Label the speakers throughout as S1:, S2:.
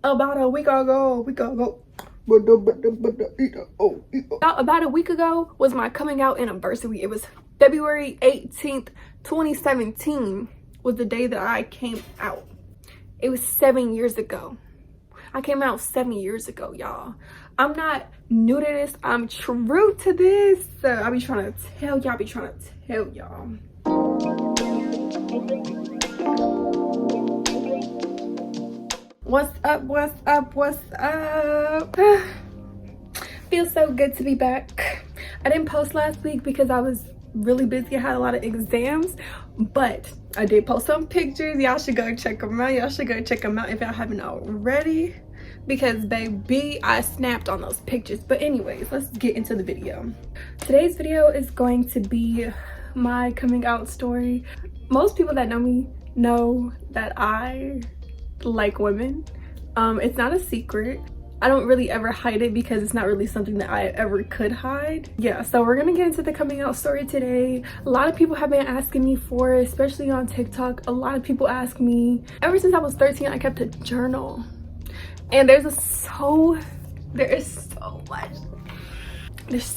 S1: About a week ago was my coming out anniversary. It was February 18th, 2017 was the day that I came out. It was 7 years ago. I came out 7 years ago, y'all. I'm not new to this. I'm true to this. I be trying to tell y'all. What's up? Feels so good to be back. I didn't post last week because I was really busy. I had a lot of exams, but I did post some pictures. Y'all should go check them out. If y'all haven't already, because baby, I snapped on those pictures. But anyways, let's get into the video. Today's video is going to be my coming out story. Most people that know me know that I like women. It's not a secret. I don't really ever hide it because it's not really something that I ever could hide. Yeah, so we're gonna get into the coming out story today. A lot of people have been asking me for it, especially on TikTok. A lot of people ask me. Ever since I was 13, I kept a journal. And there's so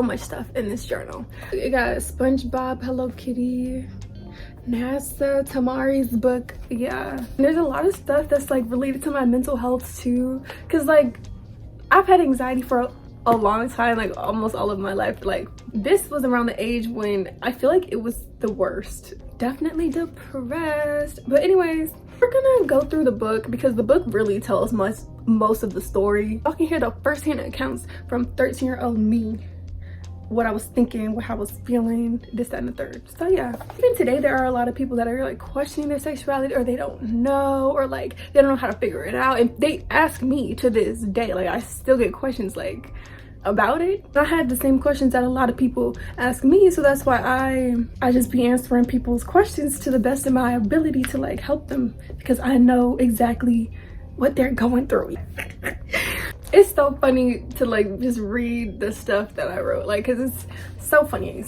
S1: much stuff in this journal. It got SpongeBob, Hello Kitty, NASA, Tamari's book. Yeah, and there's a lot of stuff that's like related to my mental health too, because like I've had anxiety for a long time, like almost all of my life. Like this was around the age when I feel like it was the worst. Definitely depressed. But anyways, we're gonna go through the book because the book really tells most of the story. Y'all can hear the first-hand accounts from 13-year-old me, what I was thinking, what I was feeling, this, that, and the third. So yeah, even today there are a lot of people that are like questioning their sexuality, or they don't know, or like they don't know how to figure it out. And they ask me to this day, like I still get questions like about it. I had the same questions that a lot of people ask me, so that's why I just be answering people's questions to the best of my ability to like help them, because I know exactly what they're going through. It's so funny to like just read the stuff that I wrote, like, because it's so funny.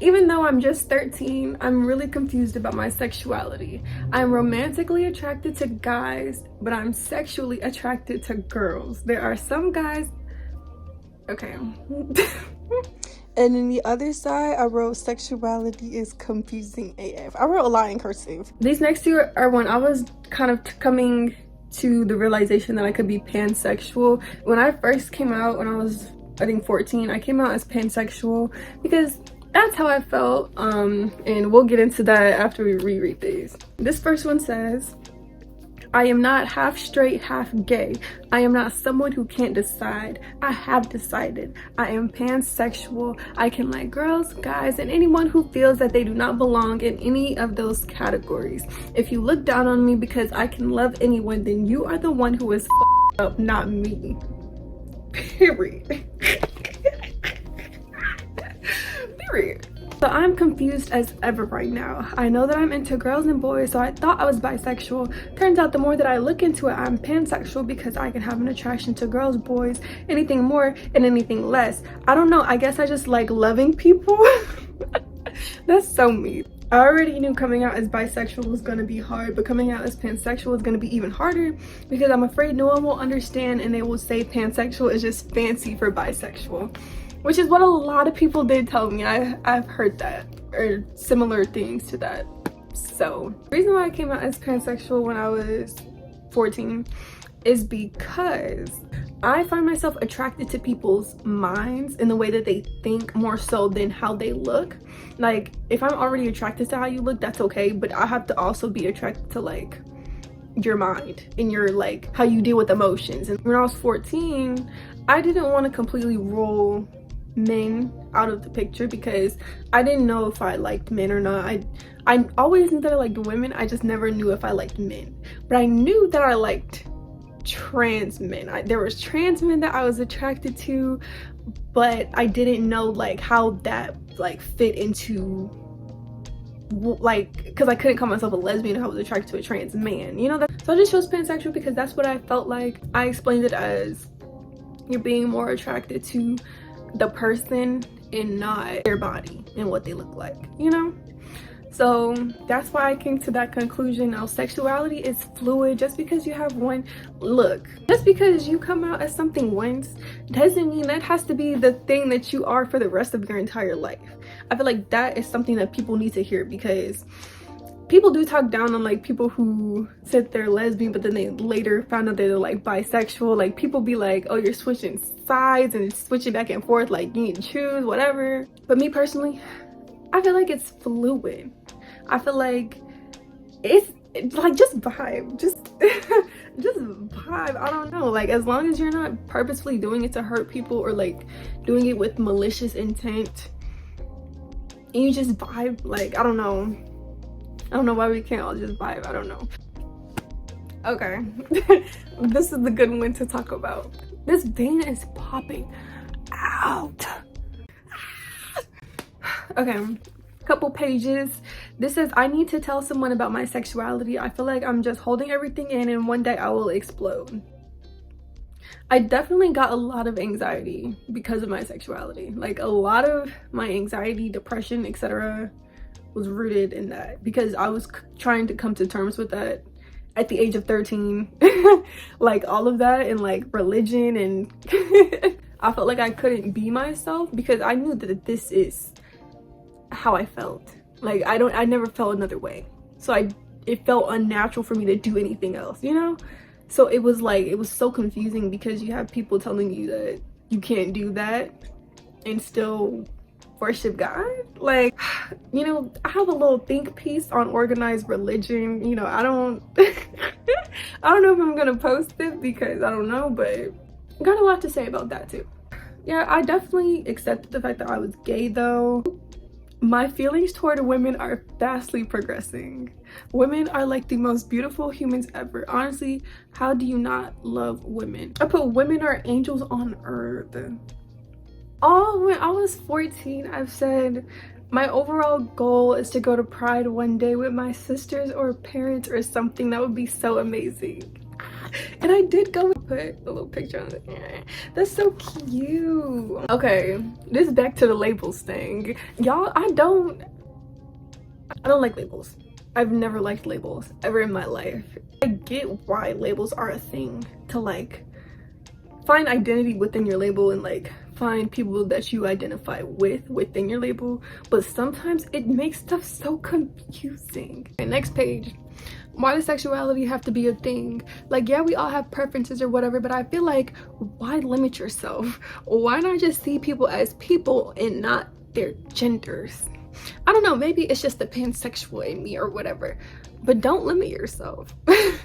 S1: Even though I'm just 13, I'm really confused about my sexuality. I'm romantically attracted to guys, but I'm sexually attracted to girls. There are some guys, okay. And then the other side, I wrote sexuality is confusing AF. I wrote a lot in cursive. These next two are when I was kind of coming to the realization that I could be pansexual. When I first came out, when I was, I think 14, I came out as pansexual because that's how I felt. And we'll get into that after we reread these. This first one says, I am not half straight, half gay. I am not someone who can't decide. I have decided. I am pansexual. I can like girls, guys, and anyone who feels that they do not belong in any of those categories. If you look down on me because I can love anyone, then you are the one who is up, not me. Period. Period. So I'm confused as ever right now. I know that I'm into girls and boys, so I thought I was bisexual. Turns out the more that I look into it, I'm pansexual because I can have an attraction to girls, boys, anything more and anything less. I don't know, I guess I just like loving people. That's so me. I already knew coming out as bisexual was gonna be hard, but coming out as pansexual is gonna be even harder because I'm afraid no one will understand and they will say pansexual is just fancy for bisexual. Which is what a lot of people did tell me. I've heard that, or similar things to that. So the reason why I came out as pansexual when I was 14 is because I find myself attracted to people's minds in the way that they think more so than how they look. Like if I'm already attracted to how you look, that's okay, but I have to also be attracted to like your mind and your like how you deal with emotions. And when I was 14, I didn't want to completely rule men out of the picture because I didn't know if I liked men or not. I always knew that I liked women, I just never knew if I liked men. But I knew that I liked trans men. There was trans men that I was attracted to, but I didn't know like how that like fit into like, because I couldn't call myself a lesbian if I was attracted to a trans man, you know that. So I just chose pansexual because that's what I felt like. I explained it as you're being more attracted to the person and not their body and what they look like, you know. So that's why I came to that conclusion. Now, sexuality is fluid. Just because you have one look, just because you come out as something once doesn't mean that has to be the thing that you are for the rest of your entire life. I feel like that is something that people need to hear, because people do talk down on like people who said they're lesbian but then they later found out they're like bisexual. Like people be like, oh, you're switching sides and switching back and forth, like you need to choose whatever. But me personally, I feel like it's fluid. I feel like it's like just vibe, just just vibe. I don't know, like as long as you're not purposefully doing it to hurt people or like doing it with malicious intent and you just vibe, like I don't know why we can't all just vibe. I don't know. Okay. This is the good one to talk about. This vein is popping out. Okay, couple pages. This says, I need to tell someone about my sexuality. I feel like I'm just holding everything in and one day I will explode. I definitely got a lot of anxiety because of my sexuality. Like a lot of my anxiety, depression, etc. was rooted in that, because I was trying to come to terms with that at the age of 13. Like all of that and like religion, and I felt like I couldn't be myself because I knew that this is how I felt. Like I never felt another way, so it felt unnatural for me to do anything else, you know? So it was like, it was so confusing because you have people telling you that you can't do that and still worship God. Like, you know, I have a little think piece on organized religion. You know, I don't I don't know if I'm gonna post it because I don't know, but I got a lot to say about that too. Yeah, I definitely accepted the fact that I was gay though. My feelings toward women are vastly progressing. Women are like the most beautiful humans ever. Honestly, how do you not love women? I put women are angels on earth. Oh, when I was 14, I've said my overall goal is to go to Pride one day with my sisters or parents or something. That would be so amazing. And I did go put a little picture on it. That's so cute. Okay, this is back to the labels thing. Y'all, I don't like labels. I've never liked labels ever in my life. I get why labels are a thing, to like find identity within your label and like find people that you identify with within your label, but sometimes it makes stuff so confusing. Okay, next page. Why does sexuality have to be a thing? Like, yeah, we all have preferences or whatever, but I feel like, why limit yourself? Why not just see people as people and not their genders? I don't know, maybe it's just the pansexual in me or whatever, but don't limit yourself. And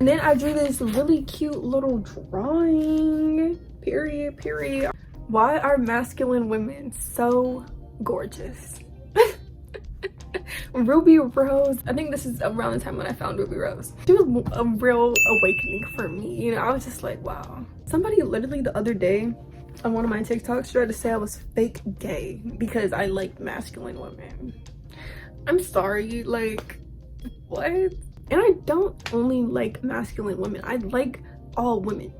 S1: then I drew this really cute little drawing. Period. Why are masculine women so gorgeous? Ruby Rose, I think this is around the time when I found Ruby Rose. She was a real awakening for me. You know, I was just like, wow. Somebody literally the other day on one of my TikToks tried to say I was fake gay because I like masculine women. I'm sorry, like, what? And I don't only like masculine women, I like all women.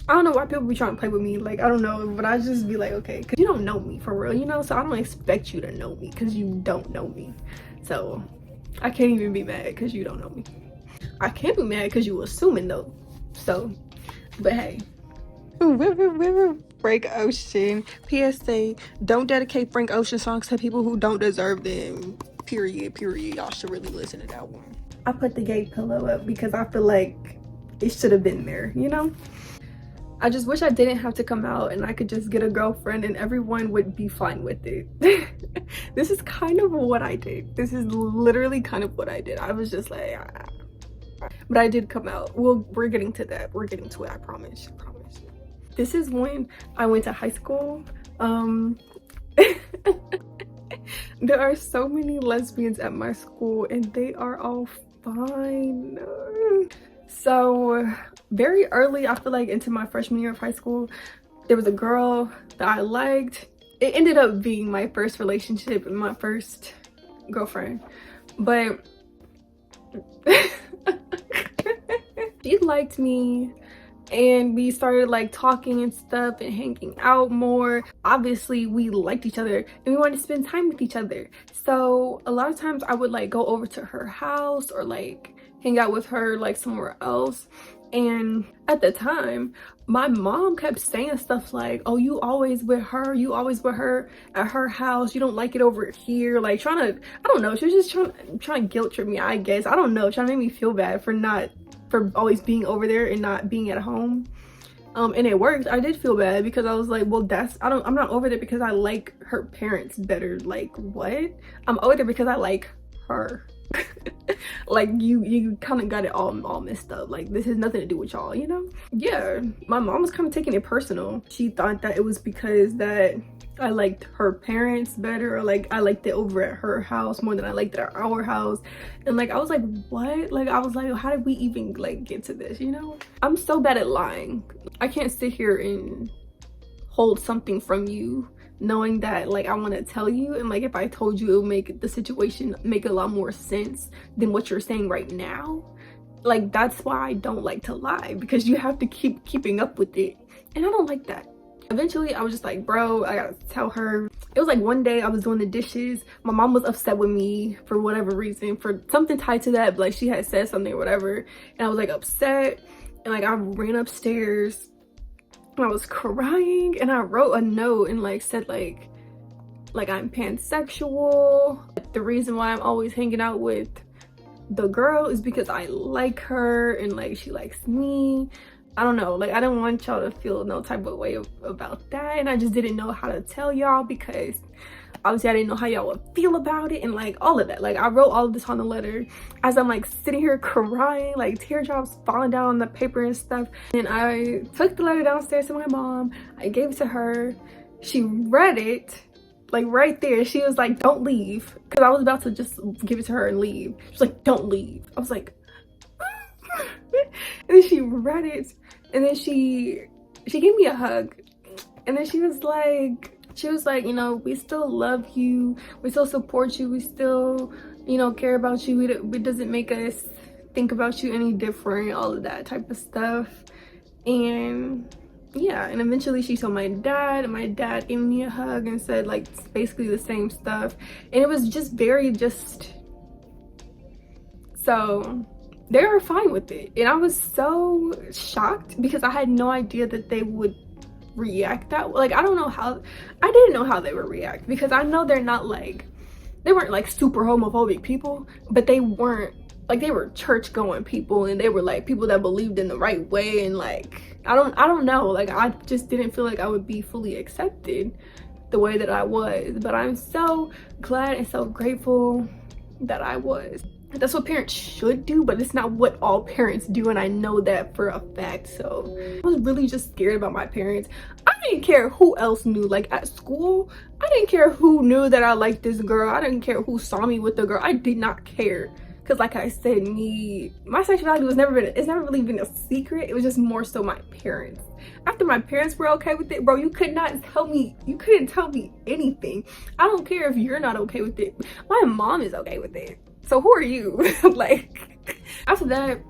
S1: I don't know why people be trying to play with me, like, I don't know, but I just be like, okay, because you don't know me for real, you know? So I don't expect you to know me because you don't know me. So I can't even be mad because you don't know me. I can't be mad because you assuming though. So, but hey. Frank Ocean. PSA, don't dedicate Frank Ocean songs to people who don't deserve them. Period. Y'all should really listen to that one. I put the gay pillow up because I feel like it should have been there, you know? I just wish I didn't have to come out and I could just get a girlfriend and everyone would be fine with it. This is kind of what I did. This is literally kind of what I did. I was just like, ah. But I did come out. Well, we're getting to that. We're getting to it, I promise. This is when I went to high school. There are so many lesbians at my school and they are all fine. So very early, I feel like into my freshman year of high school, there was a girl that I liked. It ended up being my first relationship and my first girlfriend, but she liked me and we started like talking and stuff and hanging out more. Obviously we liked each other and we wanted to spend time with each other, so a lot of times I would like go over to her house or like hang out with her like somewhere else. And at the time my mom kept saying stuff like, oh, you always with her, you always with her at her house, you don't like it over here, like trying to, I don't know, she was just trying to guilt trip me, I guess, I don't know, trying to make me feel bad for always being over there and not being at home. And it worked. I did feel bad because I was like, well, I'm not over there because I like her parents better. Like, what? I'm over there because I like her. Like, you kind of got it all messed up. Like, this has nothing to do with y'all, you know? Yeah, my mom was kind of taking it personal. She thought that it was because that I liked her parents better, or like I liked it over at her house more than I liked it at our house. And like I was like, what? Like I was like, how did we even like get to this, you know? I'm so bad at lying. I can't sit here and hold something from you knowing that like I want to tell you, and like if I told you, it would make the situation make a lot more sense than what you're saying right now. Like that's why I don't like to lie, because you have to keeping up with it, and I don't like that. Eventually I was just like, bro, I gotta tell her. It was like one day I was doing the dishes, my mom was upset with me for whatever reason, for something tied to that, but like she had said something or whatever, and I was like upset, and like I ran upstairs and I was crying, and I wrote a note and like said like I'm pansexual. The reason why I'm always hanging out with the girl is because I like her and like she likes me. I don't know, like I didn't want y'all to feel no type of way about that, and I just didn't know how to tell y'all because obviously I didn't know how y'all would feel about it, and like all of that. Like I wrote all of this on the letter as I'm like sitting here crying, like teardrops falling down on the paper and stuff. And I took the letter downstairs to my mom, I gave it to her, she read it like right there. She was like, don't leave, because I was about to just give it to her and leave. She was like, don't leave. I was like and then she read it, and then she gave me a hug, and then she was like, you know, we still love you, we still support you, we still, you know, care about you, it doesn't make us think about you any different, all of that type of stuff. And yeah, and eventually she told my dad, and my dad gave me a hug and said like basically the same stuff, and it was just very so they were fine with it. And I was so shocked because I had no idea that they would react that way. Like I didn't know how they would react, because I know they weren't like super homophobic people, but they weren't like, they were church going people, and they were like people that believed in the right way, and like I don't know, like I just didn't feel like I would be fully accepted the way that I was. But I'm so glad and so grateful that I was. That's what parents should do, but it's not what all parents do, and I know that for a fact. So I was really just scared about my parents. I didn't care who else knew. Like at school, I didn't care who knew that I liked this girl. I didn't care who saw me with the girl. I did not care, because like I said, my sexuality it's never really been a secret. It was just more so my parents. After my parents were okay with it, bro, you couldn't tell me anything. I don't care if you're not okay with it. My mom is okay with it, so who are you? Like after that,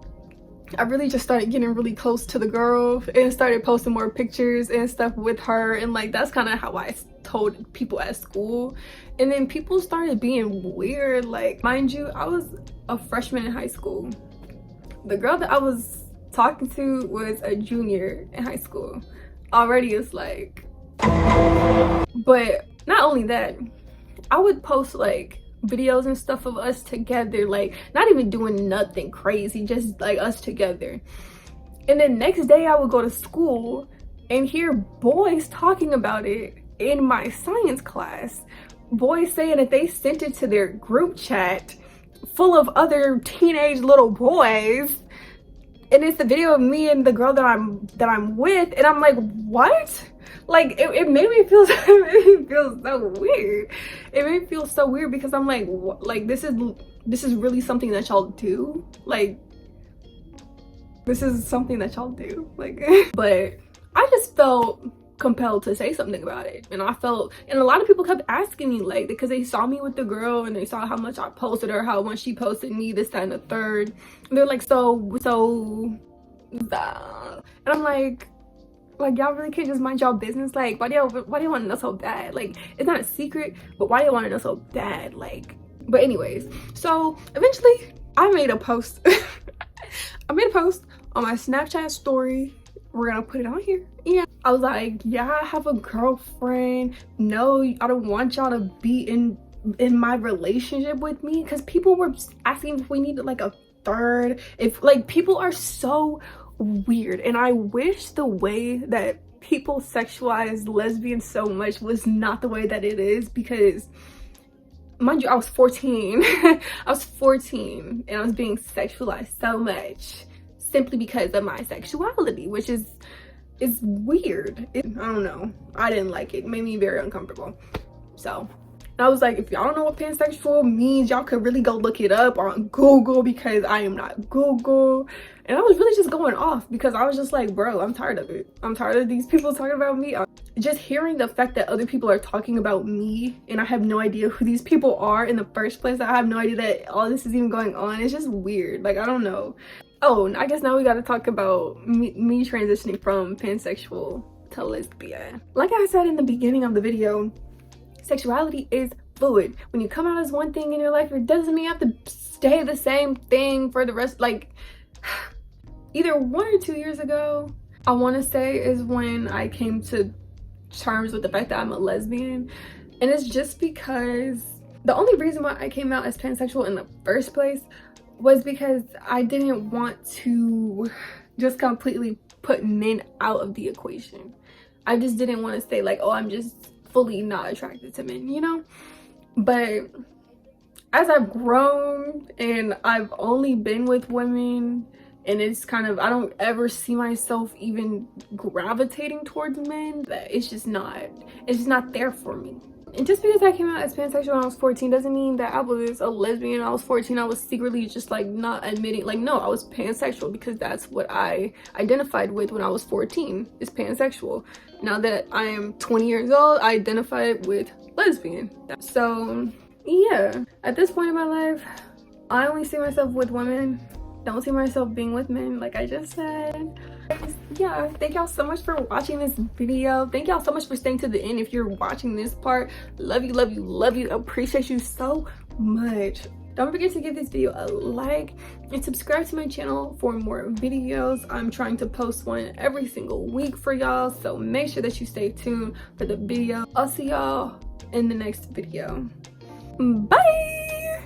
S1: I really just started getting really close to the girl and started posting more pictures and stuff with her, and like that's kind of how I told people at school. And then people started being weird. Like, mind you, I was a freshman in high school. The girl that I was talking to was a junior in high school. Already it's like, but not only that, I would post like videos and stuff of us together, like not even doing nothing crazy, just like us together. And then next day I would go to school and hear boys talking about it in my science class. Boys saying that they sent it to their group chat full of other teenage little boys, and it's the video of me and the girl that I'm with, and I'm like, what? Like it made me feel it made me feel so weird. It made me feel so weird because I'm like, what? Like this is really something that y'all do? Like this is something that y'all do? Like but I just felt compelled to say something about it, and and a lot of people kept asking me, like, because they saw me with the girl and they saw how much I posted her, how much she posted me, this, that, and the third, and they're like, so And I'm like y'all really can't just mind y'all business? Like, why do y'all want to know so bad? Like, it's not a secret, but why do y'all want to know so bad? Like, but anyways, so eventually I made a post. I made a post on my Snapchat story. We're gonna put it on here. Yeah, I was like, yeah, I have a girlfriend. No, I don't want y'all to be in my relationship with me, because people were asking if we needed like a third. If like, people are so weird, and I wish the way that people sexualize lesbians so much was not the way that it is, because mind you, I was 14. I was 14 and I was being sexualized so much simply because of my sexuality, which is weird. I don't know, I didn't like it. It made me very uncomfortable. So I was like, if y'all don't know what pansexual means, y'all could really go look it up on Google, because I am not Google. And I was really just going off, because I was just like, bro, I'm tired of it. I'm tired of these people talking about me. Just hearing the fact that other people are talking about me and I have no idea who these people are in the first place. I have no idea that all this is even going on. It's just weird. Like, I don't know. Oh, I guess now we got to talk about me transitioning from pansexual to lesbian. Like I said in the beginning of the video, sexuality is fluid. When you come out as one thing in your life, it doesn't mean you have to stay the same thing for the rest. Like, either 1 or 2 years ago, I want to say, is when I came to terms with the fact that I'm a lesbian. And it's just because the only reason why I came out as pansexual in the first place was because I didn't want to just completely put men out of the equation. I just didn't want to say like, oh, I'm just fully not attracted to men, you know? But as I've grown and I've only been with women, and it's kind of, I don't ever see myself even gravitating towards men, that it's just not there for me. And just because I came out as pansexual when I was 14 doesn't mean that I was a lesbian when I was 14. I was secretly just like not admitting, like, no, I was pansexual, because that's what I identified with when I was 14, is pansexual. Now that I am 20 years old, I identify with lesbian. So yeah, at this point in my life, I only see myself with women. Don't see myself being with men, like I just said. Yeah, thank y'all so much for watching this video. Thank y'all so much for staying to the end. If you're watching this part, love you, love you, love you. Appreciate you so much. Don't forget to give this video a like and subscribe to my channel for more videos. I'm trying to post one every single week for y'all, so make sure that you stay tuned for the video. I'll see y'all in the next video. Bye.